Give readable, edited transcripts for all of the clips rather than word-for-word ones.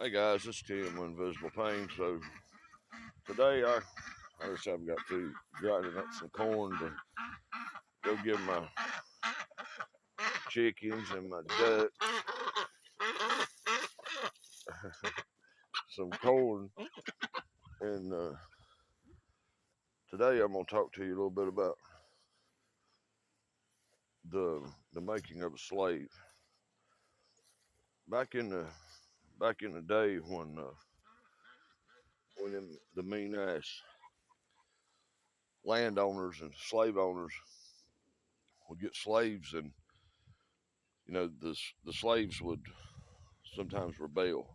Hey guys, it's Tim with Invisible Pain. So today I just haven't got to grinding up some corn to go give my chickens and my ducks some corn. And today I'm gonna talk to you a little bit about the making of a slave. Back in the day when the mean ass landowners and slave owners would get slaves, and the slaves would sometimes rebel,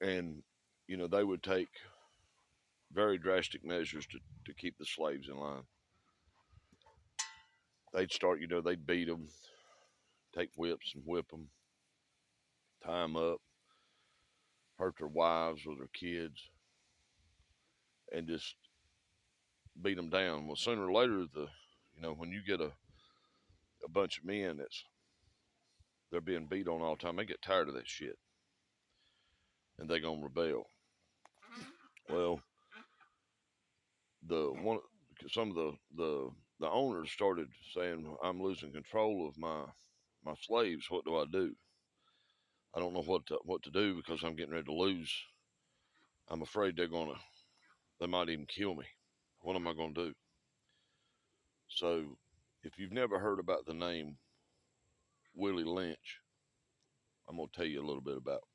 and they would take very drastic measures to keep the slaves in line. They'd start, they'd beat them, take whips and whip them, tie them up, hurt their wives or their kids, and just beat them down. Well, sooner or later, when you get a bunch of men they're being beat on all the time, they get tired of that shit, and they're gonna rebel. Well, some of the owners started saying, "I'm losing control of my slaves. What do I do? I don't know what to do because I'm getting ready to lose. I'm afraid they might even kill me. What am I going to do?" So, if you've never heard about the name Willie Lynch, I'm going to tell you a little bit about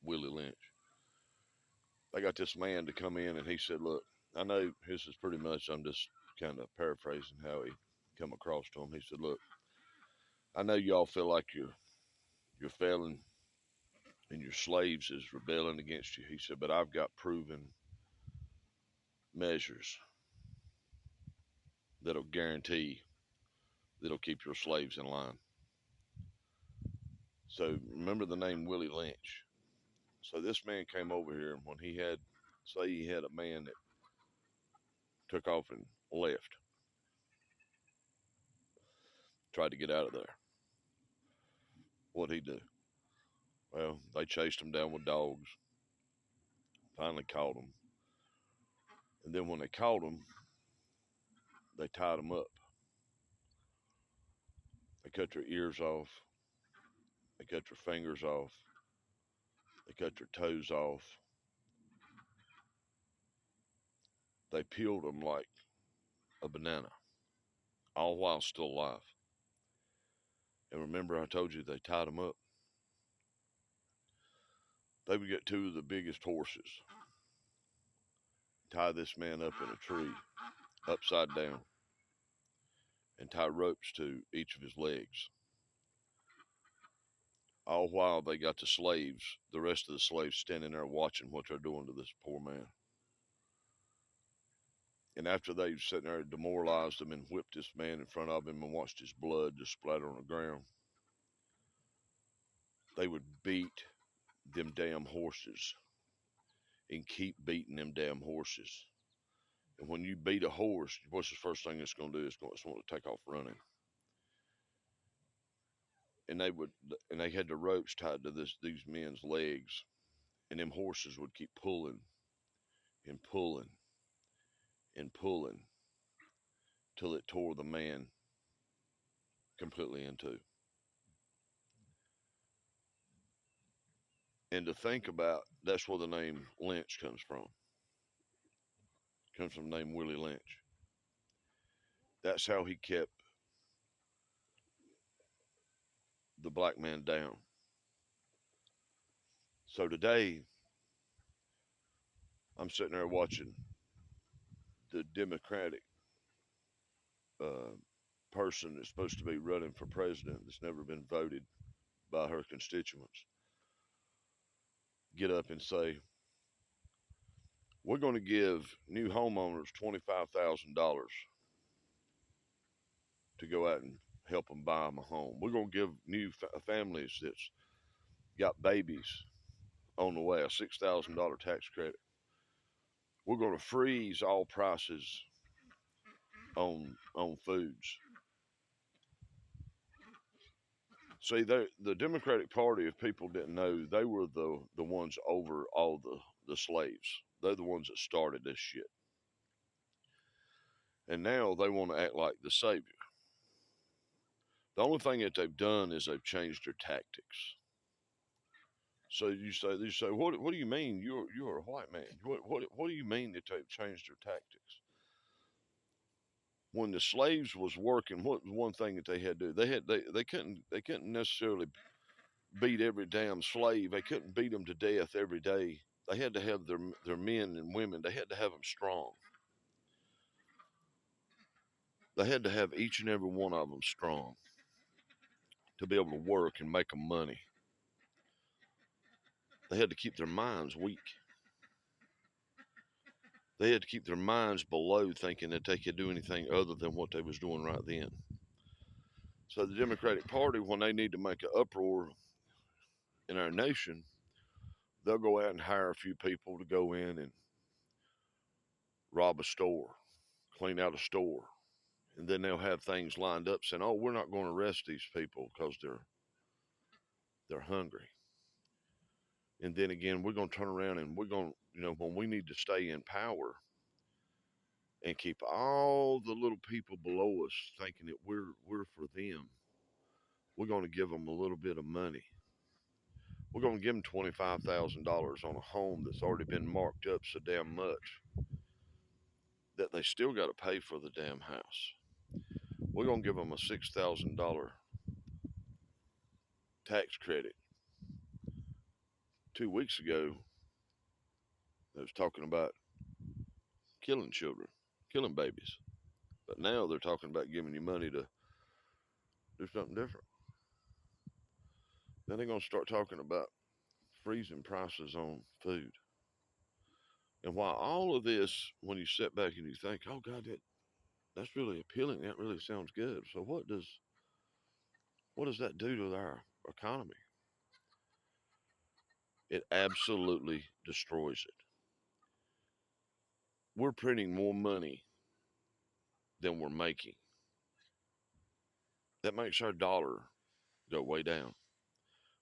Willie Lynch. They got this man to come in, and he said, "Look, I know this is pretty much, I'm just kind of paraphrasing how he come across to him." He said, "Look, I know y'all feel like you're failing and your slaves is rebelling against you." He said, "But I've got proven measures that'll guarantee that'll keep your slaves in line." So remember the name Willie Lynch. So this man came over here when he had a man that took off and left, tried to get out of there. What'd he do? Well, they chased him down with dogs, finally caught him. And then when they caught him, they tied him up. They cut their ears off. They cut their fingers off. They cut their toes off. They peeled them like a banana, all while still alive. And remember, I told you they tied them up. They would get two of the biggest horses, tie this man up in a tree, upside down, and tie ropes to each of his legs. All while they got the rest of the slaves standing there watching what they're doing to this poor man. And after they sat there and demoralized him and whipped this man in front of him and watched his blood just splatter on the ground, they would beat them damn horses and keep beating them damn horses. And when you beat a horse, what's the first thing it's going to do? It's going to take off running. And they had the ropes tied to these men's legs, and them horses would keep pulling and pulling and pulling till it tore the man completely in two. And to think about, that's where the name Lynch comes from. It comes from the name Willie Lynch. That's how he kept the black man down. So today, I'm sitting there watching the Democratic person that's supposed to be running for president that's never been voted by her constituents get up and say, "We're going to give new homeowners $25,000 to go out and help them buy them a home. We're going to give new families that's got babies on the way a $6,000 tax credit. We're going to freeze all prices on foods." See, the Democratic Party, if people didn't know, they were the ones over all the slaves. They're the ones that started this shit. And now they want to act like the savior. The only thing that they've done is they've changed their tactics. So you say, what do you mean? You're a white man. What do you mean that they've changed their tactics? When the slaves was working, what was one thing that they had to do? They couldn't necessarily beat every damn slave. They couldn't beat them to death every day. They had to have their men and women. They had to have them strong. They had to have each and every one of them strong to be able to work and make them money. They had to keep their minds weak. They had to keep their minds below thinking that they could do anything other than what they was doing right then. So the Democratic Party, when they need to make an uproar in our nation, they'll go out and hire a few people to go in and rob a store, clean out a store, and then they'll have things lined up saying, "Oh, we're not going to arrest these people because they're hungry." And then again, we're going to turn around and we're going to, when we need to stay in power and keep all the little people below us thinking that we're for them, we're going to give them a little bit of money. We're going to give them $25,000 on a home that's already been marked up so damn much that they still got to pay for the damn house. We're going to give them a $6,000 tax credit. 2 weeks ago, they was talking about killing children, killing babies. But now they're talking about giving you money to do something different. Then they're going to start talking about freezing prices on food. And while all of this, when you sit back and you think, oh God, that's really appealing. That really sounds good. So what does that do to our economy? It absolutely destroys it. We're printing more money than we're making. That makes our dollar go way down.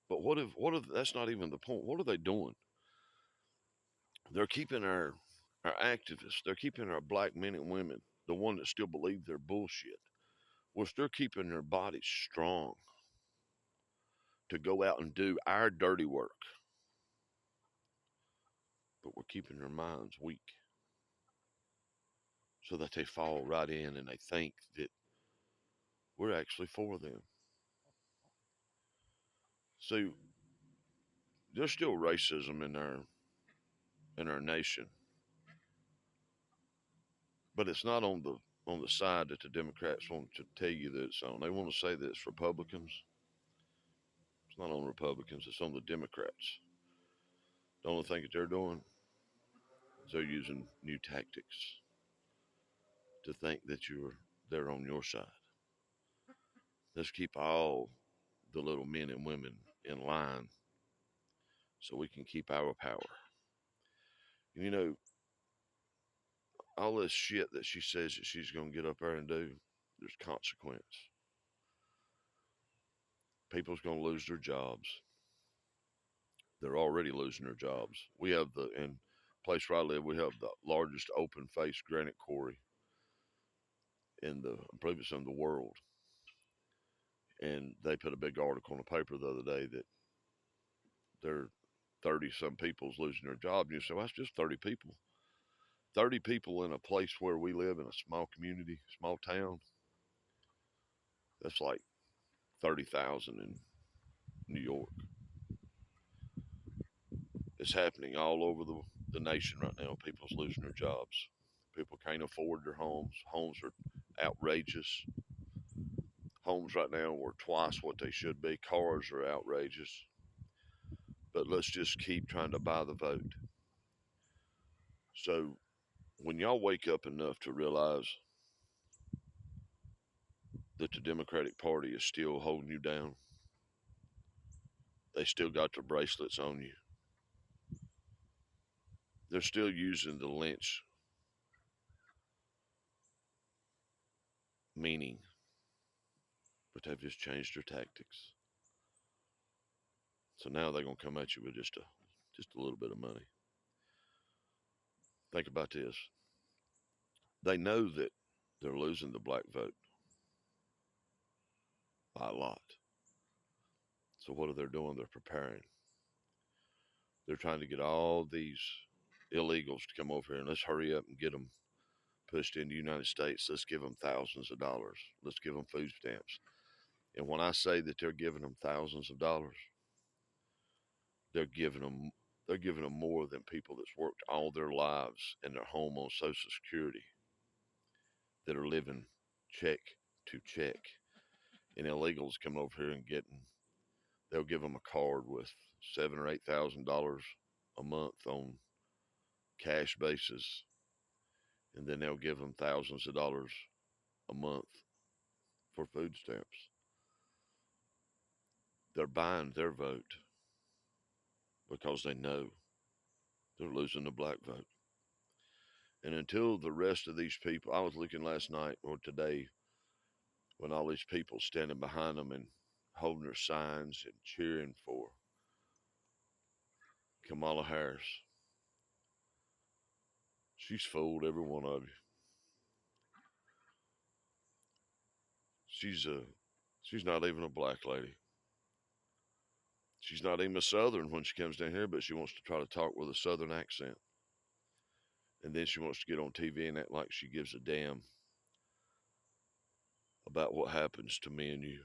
But what if that's not even the point? What are they doing? They're keeping our activists, they're keeping our black men and women, the one that still believe they're bullshit. Well, they're keeping their bodies strong to go out and do our dirty work. But we're keeping their minds weak so that they fall right in and they think that we're actually for them. So there's still racism in our nation, but it's not on the side that the Democrats want to tell you that it's on. They want to say that it's Republicans. It's not on Republicans. It's on the Democrats. The only thing that they're doing is they're using new tactics to think that they're on your side. Let's keep all the little men and women in line so we can keep our power. And all this shit that she says that she's going to get up there and do, there's consequence. People's going to lose their jobs. They're already losing their jobs. We have in place where I live, we have the largest open face granite quarry I believe it's in the world. And they put a big article in the paper the other day that there are 30 some people's losing their job. And you say, well, that's just 30 people. 30 people in a place where we live in a small community, small town. That's like 30,000 in New York. It's happening all over the nation right now. People's losing their jobs. People can't afford their homes. Homes are outrageous. Homes right now are twice what they should be. Cars are outrageous. But let's just keep trying to buy the vote. So when y'all wake up enough to realize that the Democratic Party is still holding you down, they still got their bracelets on you. They're still using the lynch meaning, but they've just changed their tactics. So now they're going to come at you with just a little bit of money. Think about this. They know that they're losing the black vote by a lot. So what are they doing? They're preparing. They're trying to get all these illegals to come over here, and let's hurry up and get them pushed into the United States. Let's give them thousands of dollars. Let's give them food stamps. And when I say that they're giving them thousands of dollars, they're giving them more than people that's worked all their lives in their home on Social Security that are living check to check. And illegals come over here and they'll give them a card with $7,000 or $8,000 a month on cash basis, and then they'll give them thousands of dollars a month for food stamps. They're buying their vote because they know they're losing the black vote. And until the rest of these people, I was looking last night or today when all these people standing behind them and holding their signs and cheering for Kamala Harris. She's fooled every one of you. She's not even a black lady. She's not even a Southern when she comes down here, but she wants to try to talk with a Southern accent. And then she wants to get on TV and act like she gives a damn about what happens to me and you.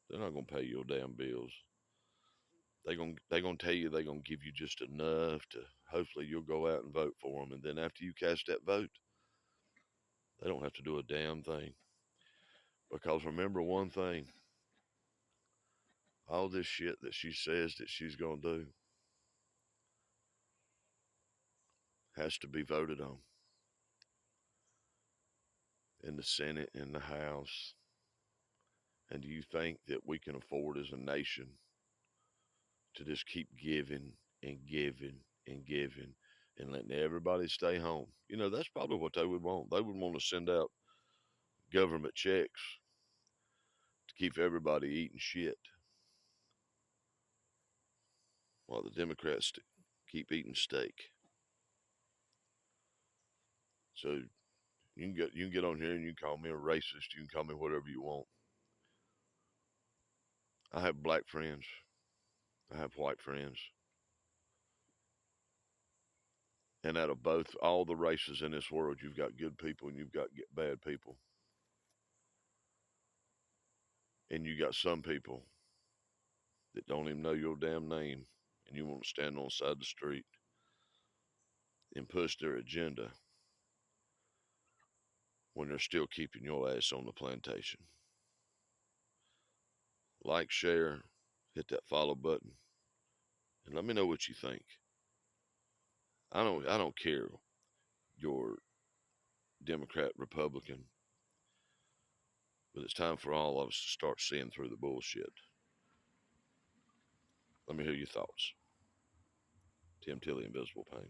They're not going to pay your damn bills. They're going to tell you they're going to give you just enough to hopefully you'll go out and vote for them. And then after you cast that vote, they don't have to do a damn thing. Because remember one thing, all this shit that she says that she's going to do has to be voted on in the Senate and the House. And do you think that we can afford as a nation to just keep giving and giving and giving and letting everybody stay home? You know, that's probably what they would want. They would want to send out government checks to keep everybody eating shit while the Democrats keep eating steak. So you can get on here and you can call me a racist. You can call me whatever you want. I have black friends. I have white friends. And out of all the races in this world, you've got good people and you've got bad people. And you got some people that don't even know your damn name, and you want to stand on the side of the street and push their agenda when they're still keeping your ass on the plantation. Like, share, hit that follow button, and let me know what you think. I don't care you're Democrat, Republican, but it's time for all of us to start seeing through the bullshit. Let me hear your thoughts. Tim Tilley, Invisible Pain.